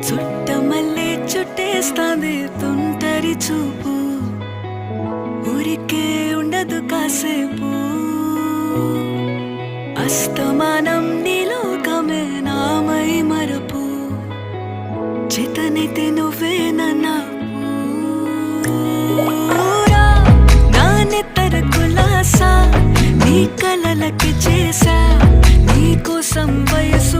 చుట్టమల్లే చుట్టేస్తాంది తుంటరి చూపు, ఊరికే ఉండదు కాసేపు. అస్తమానం నీలోకమే నామై మరపు, చేతనైతే నువ్వే నన్నా నా నెత్తర కులాసా నీ కలలకి చేసా, నీ కోసం వయసు